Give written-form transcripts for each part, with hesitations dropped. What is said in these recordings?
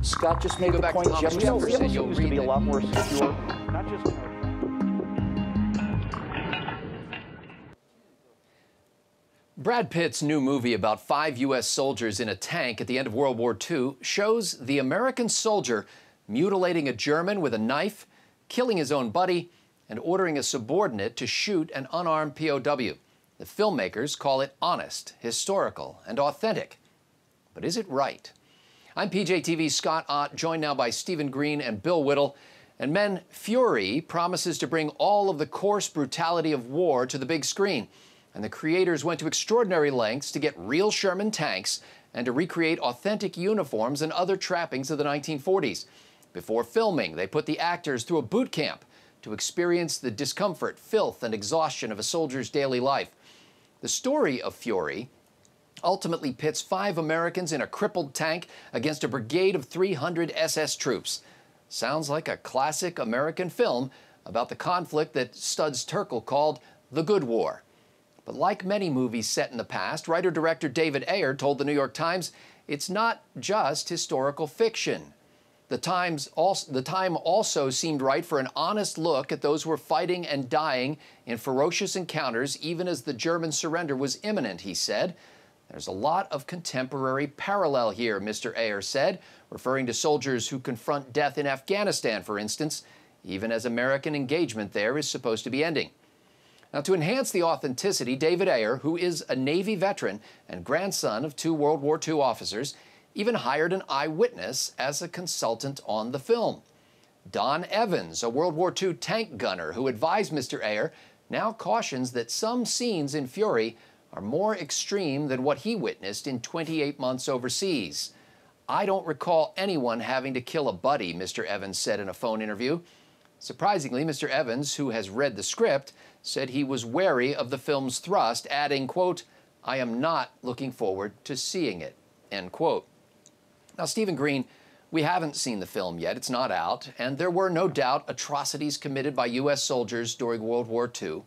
Scott just made the point. Jefferson used to be a lot more secure, not just. Brad Pitt's new movie about 5 U.S. soldiers in a tank at the end of World War II shows the American soldier mutilating a German with a knife, killing his own buddy, and ordering a subordinate to shoot an unarmed POW. The filmmakers call it honest, historical, and authentic. But is it right? I'm PJTV's Scott Ott, joined now by Stephen Green and Bill Whittle. And men, Fury promises to bring all of the coarse brutality of war to the big screen. And the creators went to extraordinary lengths to get real Sherman tanks and to recreate authentic uniforms and other trappings of the 1940s. Before filming, they put the actors through a boot camp to experience the discomfort, filth, and exhaustion of a soldier's daily life. The story of Fury ultimately pits 5 Americans in a crippled tank against a brigade of 300 SS troops. Sounds like a classic American film about the conflict that Studs Terkel called the Good War. But like many movies set in the past, writer-director David Ayer told the New York Times it's not just historical fiction. The time also seemed right for an honest look at those who were fighting and dying in ferocious encounters even as the German surrender was imminent, he said. There's a lot of contemporary parallel here, Mr. Ayer said, referring to soldiers who confront death in Afghanistan, for instance, even as American engagement there is supposed to be ending. Now, to enhance the authenticity, David Ayer, who is a Navy veteran and grandson of 2 World War II officers, even hired an eyewitness as a consultant on the film. Don Evans, a World War II tank gunner who advised Mr. Ayer, now cautions that some scenes in Fury are more extreme than what he witnessed in 28 months overseas. I don't recall anyone having to kill a buddy, Mr. Evans said in a phone interview. Surprisingly, Mr. Evans, who has read the script, said he was wary of the film's thrust, adding, quote, "I am not looking forward to seeing it," end quote. Now, Stephen Green, we haven't seen the film yet. It's not out, and there were no doubt atrocities committed by U.S. soldiers during World War II.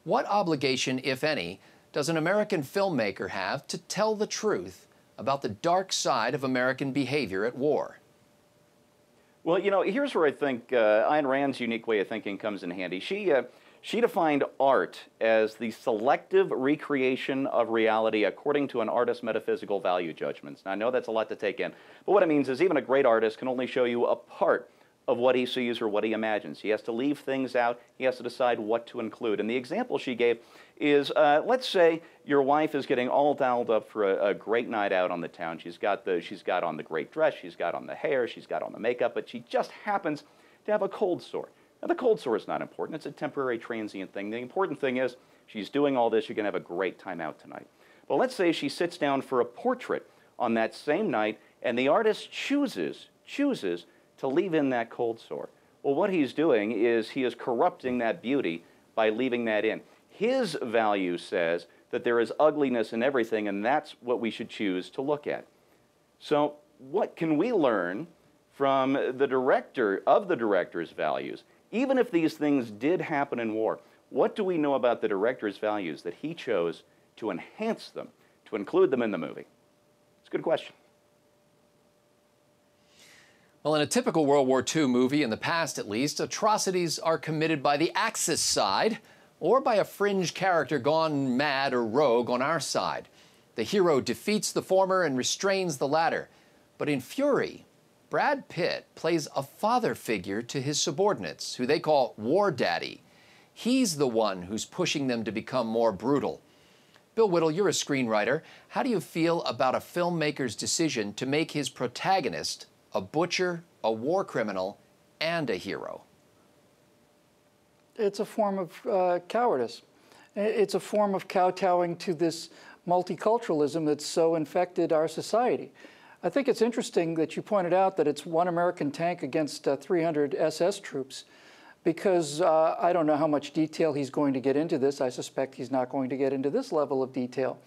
What obligation, if any, does an American filmmaker have to tell the truth about the dark side of American behavior at war? Well, you know, here's where I think Ayn Rand's unique way of thinking comes in handy. She defined art as the selective recreation of reality according to an artist's metaphysical value judgments. Now, I know that's a lot to take in, but what it means is even a great artist can only show you a part of what he sees or what he imagines. He has to leave things out. He has to decide what to include. And the example she gave is, let's say your wife is getting all dialed up for a great night out on the town. She's got on the great dress, she's got on the hair, she's got on the makeup, but she just happens to have a cold sore. Now, the cold sore is not important. It's a temporary, transient thing. The important thing is she's doing all this. You're going to have a great time out tonight. But let's say she sits down for a portrait on that same night, and the artist chooses to leave in that cold sore. Well, what he's doing is he is corrupting that beauty by leaving that in. His value says that there is ugliness in everything, and that's what we should choose to look at. So what can we learn from the director of the director's values? Even if these things did happen in war, what do we know about the director's values that he chose to enhance them, to include them in the movie? It's a good question. Well, in a typical World War II movie, in the past at least, atrocities are committed by the Axis side or by a fringe character gone mad or rogue on our side. The hero defeats the former and restrains the latter. But in Fury, Brad Pitt plays a father figure to his subordinates, who they call Wardaddy. He's the one who's pushing them to become more brutal. Bill Whittle, you're a screenwriter. How do you feel about a filmmaker's decision to make his protagonist a butcher, a war criminal, and a hero? It's a form of cowardice. It's a form of kowtowing to this multiculturalism that's so infected our society. I think it's interesting that you pointed out that it's 1 American tank against 300 SS troops, because I don't know how much detail he's going to get into this. I suspect he's not going to get into this level of detail.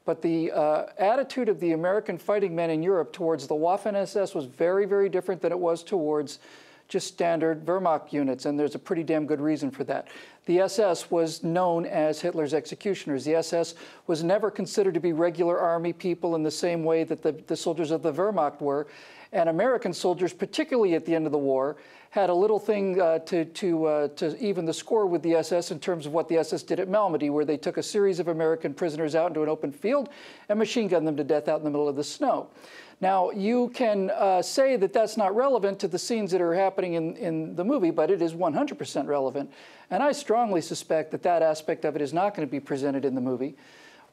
But the attitude of the American fighting men in Europe towards the Waffen-SS was very, very different than it was towards just standard Wehrmacht units, and there's a pretty damn good reason for that. The SS was known as Hitler's executioners. The SS was never considered to be regular army people in the same way that the soldiers of the Wehrmacht were. And American soldiers, particularly at the end of the war, had a little thing to even the score with the SS in terms of what the SS did at Malmedy, where they took a series of American prisoners out into an open field and machine gunned them to death out in the middle of the snow. Now, you can say that that's not relevant to the scenes that are happening in the movie, but it is 100% relevant. And I strongly suspect that that aspect of it is not going to be presented in the movie.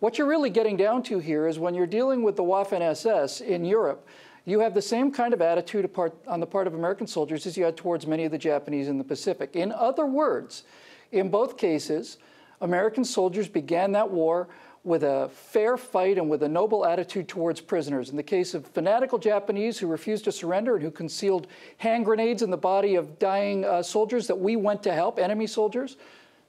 What you're really getting down to here is when you're dealing with the Waffen-SS in Europe, you have the same kind of attitude on the part of American soldiers as you had towards many of the Japanese in the Pacific. In other words, in both cases, American soldiers began that war with a fair fight and with a noble attitude towards prisoners. In the case of fanatical Japanese who refused to surrender and who concealed hand grenades in the body of dying soldiers that we went to help, enemy soldiers,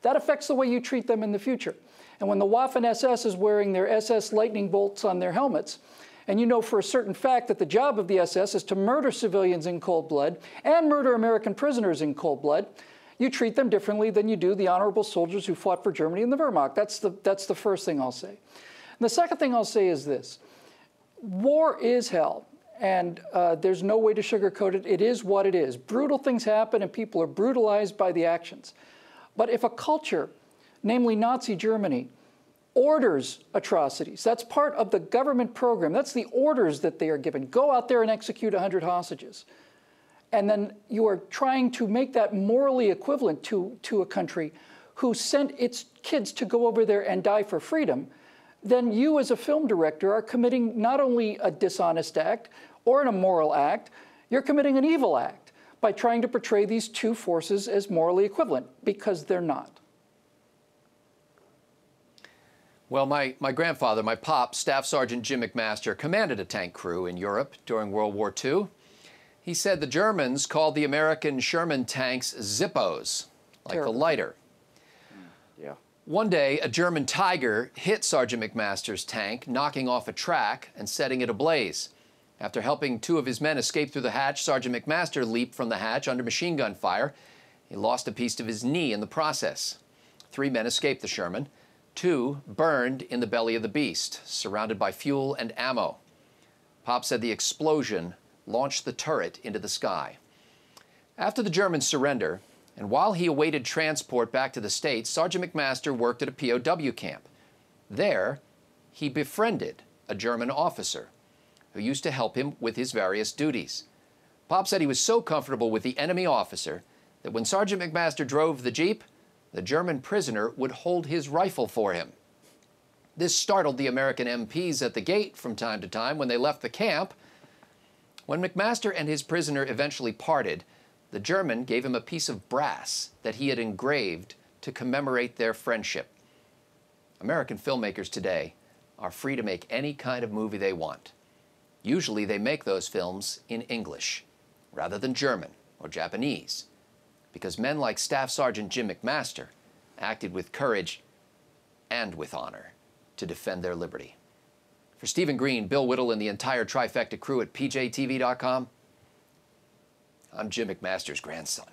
that affects the way you treat them in the future. And when the Waffen-SS is wearing their SS lightning bolts on their helmets, and you know for a certain fact that the job of the SS is to murder civilians in cold blood and murder American prisoners in cold blood, you treat them differently than you do the honorable soldiers who fought for Germany in the Wehrmacht. That's the first thing I'll say. And the second thing I'll say is this. War is hell, and there's no way to sugarcoat it. It is what it is. Brutal things happen, and people are brutalized by the actions. But if a culture, namely Nazi Germany, orders atrocities. That's part of the government program. That's the orders that they are given. Go out there and execute 100 hostages. And then you are trying to make that morally equivalent to a country who sent its kids to go over there and die for freedom. Then you as a film director are committing not only a dishonest act or an immoral act, you're committing an evil act by trying to portray these two forces as morally equivalent, because they're not. Well, my grandfather, my pop, Staff Sergeant Jim McMaster, commanded a tank crew in Europe during World War II. He said the Germans called the American Sherman tanks Zippos, like Terrible. the lighter. Yeah. One day, a German Tiger hit Sergeant McMaster's tank, knocking off a track and setting it ablaze. After helping two of his men escape through the hatch, Sergeant McMaster leaped from the hatch under machine gun fire. He lost a piece of his knee in the process. 3 men escaped the Sherman. 2 burned in the belly of the beast, surrounded by fuel and ammo. Pop said the explosion launched the turret into the sky. After the Germans' surrender, and while he awaited transport back to the States, Sergeant McMaster worked at a P.O.W. camp. There, he befriended a German officer who used to help him with his various duties. Pop said he was so comfortable with the enemy officer that when Sergeant McMaster drove the Jeep, the German prisoner would hold his rifle for him. This startled the American MPs at the gate from time to time when they left the camp. When McMaster and his prisoner eventually parted, the German gave him a piece of brass that he had engraved to commemorate their friendship. American filmmakers today are free to make any kind of movie they want. Usually they make those films in English rather than German or Japanese, because men like Staff Sergeant Jim McMaster acted with courage and with honor to defend their liberty. For Stephen Green, Bill Whittle, and the entire trifecta crew at PJTV.com, I'm Jim McMaster's grandson.